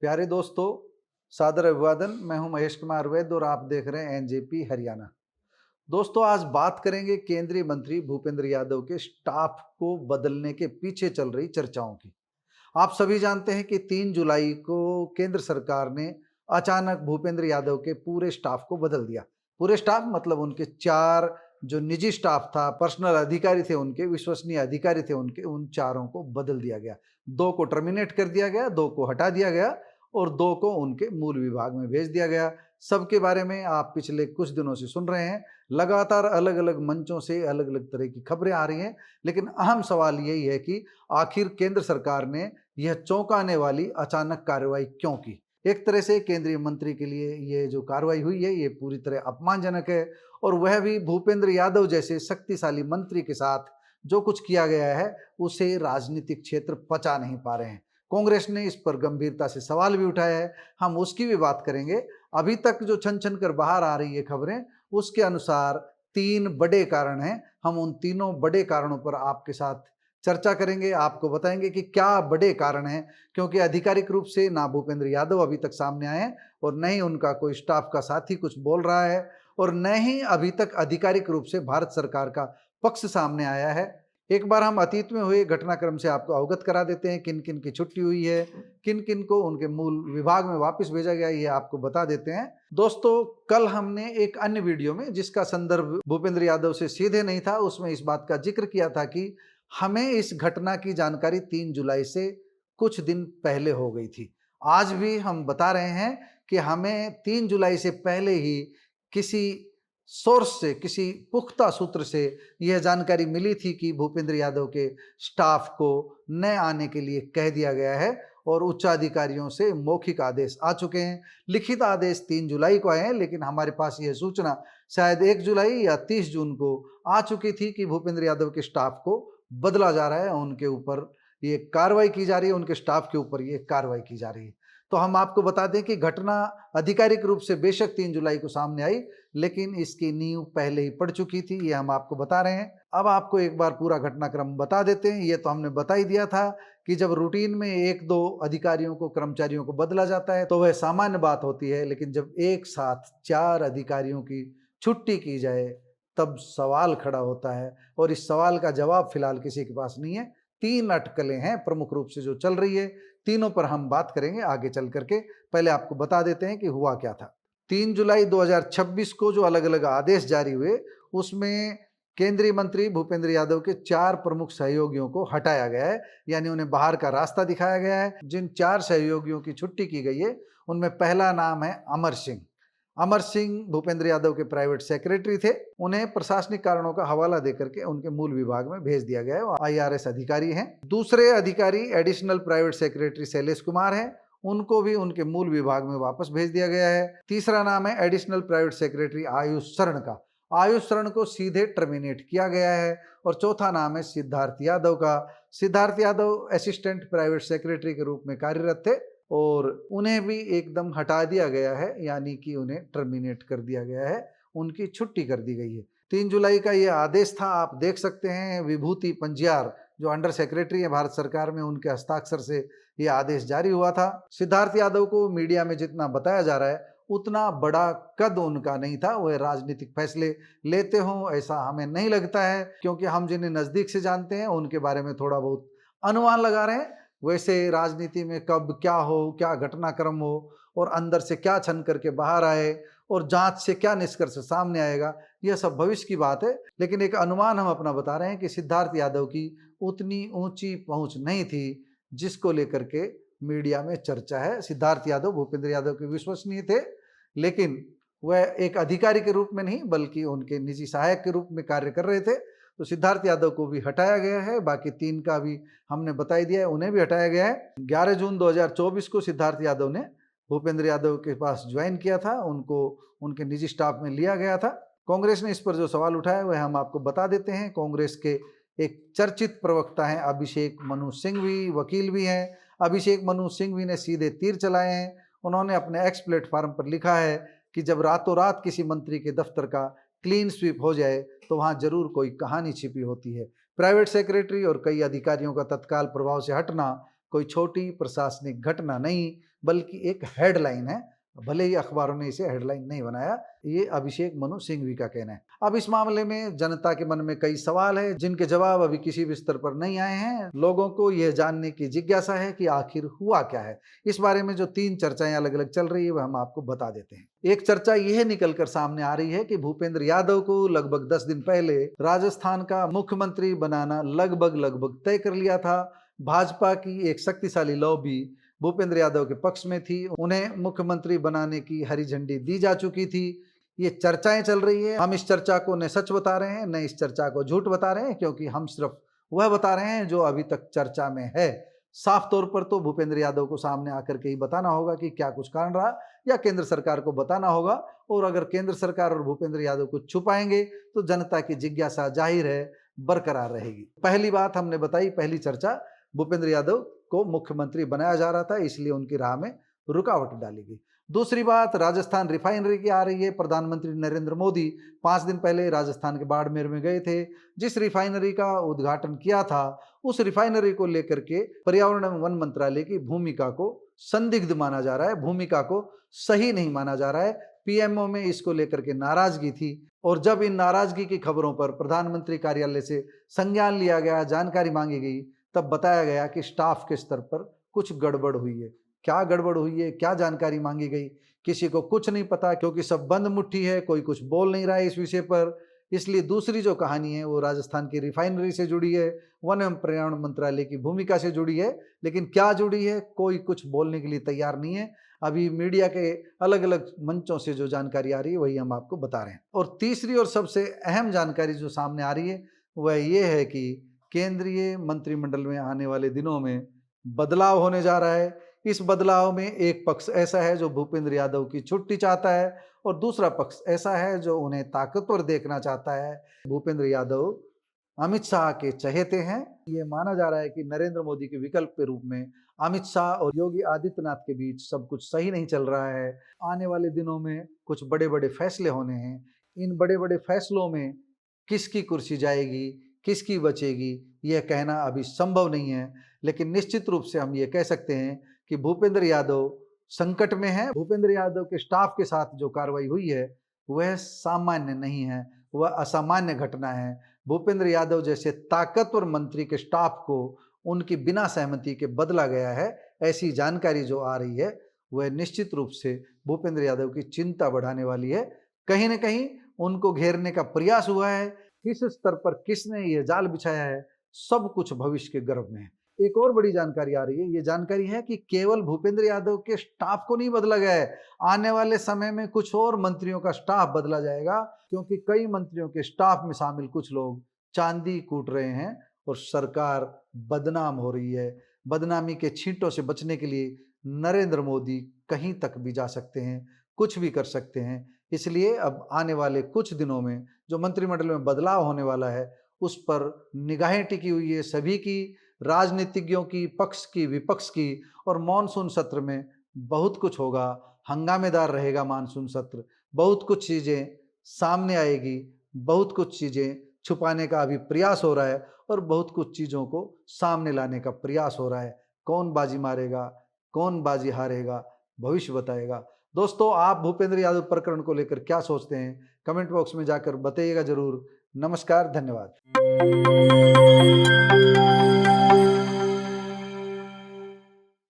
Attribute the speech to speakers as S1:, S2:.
S1: प्यारे दोस्तों, सादर अभिवादन। मैं हूं महेश कुमार वैद्य और आप देख रहे हैं एनजेपी हरियाणा। दोस्तों, आज बात करेंगे केंद्रीय मंत्री भूपेंद्र यादव के स्टाफ को बदलने के पीछे चल रही चर्चाओं की। आप सभी जानते हैं कि 3 जुलाई को केंद्र सरकार ने अचानक भूपेंद्र यादव के पूरे स्टाफ को बदल दिया। पूरे स्टाफ मतलब उनके 4 जो निजी स्टाफ था, पर्सनल अधिकारी थे उनके, विश्वसनीय अधिकारी थे उनके, उन चारों को बदल दिया गया। 2 को टर्मिनेट कर दिया गया, 2 को हटा दिया गया और 2 को उनके मूल विभाग में भेज दिया गया। सबके बारे में आप पिछले कुछ दिनों से सुन रहे हैं। लगातार अलग-अलग मंचों से अलग-अलग तरह की खबरें आ रही हैं, लेकिन अहम सवाल यही है कि आखिर केंद्र सरकार ने यह चौंकाने वाली अचानक कार्रवाई क्यों की? एक तरह से केंद्रीय मंत्री के लिए ये जो कार्रवाई हुई है, ये पूरी तरह अपमानजनक है और वह भी भूपेंद्र यादव जैसे शक्तिशाली मंत्री के साथ जो कुछ किया गया है, उसे राजनीतिक क्षेत्र पचा नहीं पा रहे हैं। कांग्रेस ने इस पर गंभीरता से सवाल भी उठाया है, हम उसकी भी बात करेंगे। अभी तक जो छन-छन कर बाहर आ रही है खबरें, उसके अनुसार 3 बड़े कारण हैं। हम उन तीनों बड़े कारणों पर आपके साथ चर्चा करेंगे, आपको बताएँगे कि क्या बड़े कारण हैं, क्योंकि आधिकारिक रूप से ना भूपेंद्र यादव अभी तक सामने आए हैं और न ही उनका कोई स्टाफ का साथी कुछ बोल रहा है और न ही अभी तक आधिकारिक रूप से भारत सरकार का पक्ष सामने आया है। एक बार हम अतीत में हुए घटनाक्रम से आपको अवगत करा देते हैं, किन-किन की छुट्टी हुई है, किन-किन को उनके मूल विभाग में वापस भेजा गया, ये आपको बता देते हैं। दोस्तों, कल हमने एक अन्य वीडियो में जिसका संदर्भ भूपेंद्र यादव से सीधे नहीं था, उसमें इस बात का जिक्र किया था कि हमें इस घटना की जानकारी 3 जुलाई से कुछ दिन पहले हो गई थी। आज भी हम बता रहे हैं कि हमें 3 जुलाई से पहले ही किसी सोर्स से, किसी पुख्ता सूत्र से यह जानकारी मिली थी कि भूपेंद्र यादव के स्टाफ को न आने के लिए कह दिया गया है और उच्चाधिकारियों से मौखिक आदेश आ चुके हैं। लिखित आदेश 3 जुलाई को आए हैं, लेकिन हमारे पास यह सूचना शायद 1 जुलाई या 30 जून को आ चुकी थी कि भूपेंद्र यादव के स्टाफ को बदला जा रहा है, उनके ऊपर ये कार्रवाई की जा रही है, उनके स्टाफ के ऊपर ये कार्रवाई की जा रही है। तो हम आपको बता दें कि घटना आधिकारिक रूप से बेशक 3 जुलाई को सामने आई, लेकिन इसकी नींव पहले ही पड़ चुकी थी, ये हम आपको बता रहे हैं। अब आपको एक बार पूरा घटनाक्रम बता देते हैं। ये तो हमने बता ही दिया था कि जब रूटीन में 1-2 अधिकारियों को, कर्मचारियों को बदला जाता है, तो वह सामान्य बात होती है, लेकिन जब एक साथ 4 अधिकारियों की छुट्टी की जाए, तब सवाल खड़ा होता है और इस सवाल का जवाब फिलहाल किसी के पास नहीं है। 3 अटकलें हैं प्रमुख रूप से जो चल रही है, तीनों पर हम बात करेंगे आगे चल करके। पहले आपको बता देते हैं कि हुआ क्या था। 3 जुलाई 2026 को जो अलग-अलग आदेश जारी हुए, उसमें केंद्रीय मंत्री भूपेंद्र यादव के 4 प्रमुख सहयोगियों को हटाया गया है, यानी उन्हें बाहर का रास्ता दिखाया गया है। जिन 4 सहयोगियों की छुट्टी की गई है, उनमें पहला नाम है अमर सिंह। अमर सिंह भूपेंद्र यादव के प्राइवेट सेक्रेटरी थे। उन्हें प्रशासनिक कारणों का हवाला देकर के उनके मूल विभाग में भेज दिया गया है। वो आईआरएस अधिकारी हैं। दूसरे अधिकारी additional private secretary Shailesh Kumar हैं। उनको भी उनके मूल विभाग में वापस भेज दिया गया है। तीसरा नाम है एडिशनल प्राइवेट सेक्रेटरी आयुष शरण का। आयुष शरण को सीधे टर्मिनेट किया गया है। और चौथा नाम है सिद्धार्थ यादव का। Siddharth Yadav assistant private secretary के रूप में कार्यरत थे और उन्हें भी एकदम हटा दिया गया है, यानी कि उन्हें टर्मिनेट कर दिया गया है, उनकी छुट्टी कर दी गई है। 3 जुलाई का ये आदेश था, आप देख सकते हैं। विभूति पंजियार जो अंडर सेक्रेटरी है भारत सरकार में, उनके हस्ताक्षर से ये आदेश जारी हुआ था। सिद्धार्थ यादव को मीडिया में जितना बताया जा रहा है, उतना बड़ा कद उनका नहीं था, वह राजनीतिक फैसले लेते हों ऐसा हमें नहीं लगता है, क्योंकि हम जिन्हें नज़दीक से जानते हैं उनके बारे में थोड़ा बहुत अनुमान लगा रहे हैं। वैसे राजनीति में कब क्या हो, क्या घटनाक्रम हो और अंदर से क्या छन करके बाहर आए और जांच से क्या निष्कर्ष सामने आएगा, यह सब भविष्य की बात है। लेकिन एक अनुमान हम अपना बता रहे हैं कि सिद्धार्थ यादव की उतनी ऊंची पहुंच नहीं थी जिसको लेकर के मीडिया में चर्चा है। सिद्धार्थ यादव भूपेंद्र यादव के विश्वसनीय थे, लेकिन वह एक अधिकारी के रूप में नहीं बल्कि उनके निजी सहायक के रूप में कार्य कर रहे थे। तो सिद्धार्थ यादव को भी हटाया गया है। बाकी 3 का भी हमने बता ही दिया है, उन्हें भी हटाया गया है। 11 जून 2024 को सिद्धार्थ यादव ने भूपेंद्र यादव के पास ज्वाइन किया था, उनको उनके निजी स्टाफ में लिया गया था। कांग्रेस ने इस पर जो सवाल उठाया वह हम आपको बता देते हैं। कांग्रेस के एक चर्चित प्रवक्ता हैं अभिषेक मनु सिंघवी, वकील भी हैं। अभिषेक मनु सिंघवी ने सीधे तीर चलाए हैं। उन्होंने अपने एक्स प्लेटफॉर्म पर लिखा है कि जब रातों रात किसी मंत्री के दफ्तर का क्लीन स्वीप हो जाए तो वहाँ जरूर कोई कहानी छिपी होती है। प्राइवेट सेक्रेटरी और कई अधिकारियों का तत्काल प्रभाव से हटना कोई छोटी प्रशासनिक घटना नहीं, बल्कि एक हेडलाइन है, भले ही अखबारों ने इसे हेडलाइन नहीं बनाया। ये अभिषेक मनु सिंघवी का कहना है। अब इस मामले में जनता के मन में कई सवाल है जिनके जवाब अभी किसी भी स्तर पर नहीं आए हैं। लोगों को यह जानने की जिज्ञासा है कि आखिर हुआ क्या है। इस बारे में जो 3 चर्चाएं अलग अलग चल रही है वह हम आपको बता देते हैं। एक चर्चा यह निकलकर सामने आ रही है कि भूपेंद्र यादव को लगभग 10 दिन पहले राजस्थान का मुख्यमंत्री बनाना लगभग तय कर लिया था। भाजपा की एक शक्तिशाली लॉबी भूपेंद्र यादव के पक्ष में थी, उन्हें मुख्यमंत्री बनाने की हरी झंडी दी जा चुकी थी। ये चर्चाएं चल रही है। हम इस चर्चा को न सच बता रहे हैं न इस चर्चा को झूठ बता रहे हैं, क्योंकि हम सिर्फ वह बता रहे हैं जो अभी तक चर्चा में है। साफ तौर पर तो भूपेंद्र यादव को सामने आकर के ही बताना होगा कि क्या कुछ कारण रहा, या केंद्र सरकार को बताना होगा। और अगर केंद्र सरकार और भूपेंद्र यादव को छुपाएंगे तो जनता की जिज्ञासा जाहिर है बरकरार रहेगी। पहली बात हमने बताई, पहली चर्चा भूपेंद्र यादव को मुख्यमंत्री बनाया जा रहा था, इसलिए उनकी राह में रुकावट डाली गई। दूसरी बात राजस्थान रिफाइनरी की आ रही है। प्रधानमंत्री नरेंद्र मोदी 5 दिन पहले राजस्थान के बाड़मेर में गए थे। जिस रिफाइनरी का उद्घाटन किया था, उस रिफाइनरी को लेकर के पर्यावरण एवं वन मंत्रालय की भूमिका को संदिग्ध माना जा रहा है, भूमिका को सही नहीं माना जा रहा है। पीएमओ में इसको लेकर के नाराजगी थी, और जब इन नाराजगी की खबरों पर प्रधानमंत्री कार्यालय से संज्ञान लिया गया, जानकारी मांगी गई, तब बताया गया कि स्टाफ के स्तर पर कुछ गड़बड़ हुई है। क्या गड़बड़ हुई है, क्या जानकारी मांगी गई, किसी को कुछ नहीं पता, क्योंकि सब बंद मुट्ठी है, कोई कुछ बोल नहीं रहा है इस विषय पर। इसलिए दूसरी जो कहानी है वो राजस्थान की रिफाइनरी से जुड़ी है, वन एवं पर्यावरण मंत्रालय की भूमिका से जुड़ी है, लेकिन क्या जुड़ी है कोई कुछ बोलने के लिए तैयार नहीं है। अभी मीडिया के अलग अलग मंचों से जो जानकारी आ रही है वही हम आपको बता रहे हैं। और तीसरी और सबसे अहम जानकारी जो सामने आ रही है वह ये है कि केंद्रीय मंत्रिमंडल में आने वाले दिनों में बदलाव होने जा रहा है। इस बदलाव में एक पक्ष ऐसा है जो भूपेंद्र यादव की छुट्टी चाहता है, और दूसरा पक्ष ऐसा है जो उन्हें ताकतवर देखना चाहता है। भूपेंद्र यादव अमित शाह के चहेते हैं। ये माना जा रहा है कि नरेंद्र मोदी के विकल्प के रूप में अमित शाह और योगी आदित्यनाथ के बीच सब कुछ सही नहीं चल रहा है। आने वाले दिनों में कुछ बड़े बड़े फैसले होने हैं। इन बड़े बड़े फैसलों में किसकी कुर्सी जाएगी, किसकी बचेगी, यह कहना अभी संभव नहीं है। लेकिन निश्चित रूप से हम ये कह सकते हैं कि भूपेंद्र यादव संकट में है। भूपेंद्र यादव के स्टाफ के साथ जो कार्रवाई हुई है वह सामान्य नहीं है, वह असामान्य घटना है। भूपेंद्र यादव जैसे ताकतवर मंत्री के स्टाफ को उनकी बिना सहमति के बदला गया है, ऐसी जानकारी जो आ रही है वह निश्चित रूप से भूपेंद्र यादव की चिंता बढ़ाने वाली है। कहीं न कहीं उनको घेरने का प्रयास हुआ है। किस स्तर पर किसने यह जाल बिछाया है, सब कुछ भविष्य के गर्भ में है। एक और बड़ी जानकारी आ रही है, ये जानकारी है कि केवल भूपेंद्र यादव के स्टाफ को नहीं बदला गया है, आने वाले समय में कुछ और मंत्रियों का स्टाफ बदला जाएगा, क्योंकि कई मंत्रियों के स्टाफ में शामिल कुछ लोग चांदी कूट रहे हैं और सरकार बदनाम हो रही है। बदनामी के छींटों से बचने के लिए नरेंद्र मोदी कहीं तक भी जा सकते हैं, कुछ भी कर सकते हैं। इसलिए अब आने वाले कुछ दिनों में जो मंत्रिमंडल में बदलाव होने वाला है उस पर निगाहें टिकी हुई है सभी की, राजनीतिज्ञों की, पक्ष की, विपक्ष की। और मॉनसून सत्र में बहुत कुछ होगा, हंगामेदार रहेगा मॉनसून सत्र। बहुत कुछ चीज़ें सामने आएगी, बहुत कुछ चीज़ें छुपाने का अभी प्रयास हो रहा है, और बहुत कुछ चीज़ों को सामने लाने का प्रयास हो रहा है। कौन बाजी मारेगा, कौन बाजी हारेगा, भविष्य बताएगा। दोस्तों, आप भूपेंद्र यादव प्रकरण को लेकर क्या सोचते हैं, कमेंट बॉक्स में जाकर बताइएगा जरूर। नमस्कार, धन्यवाद।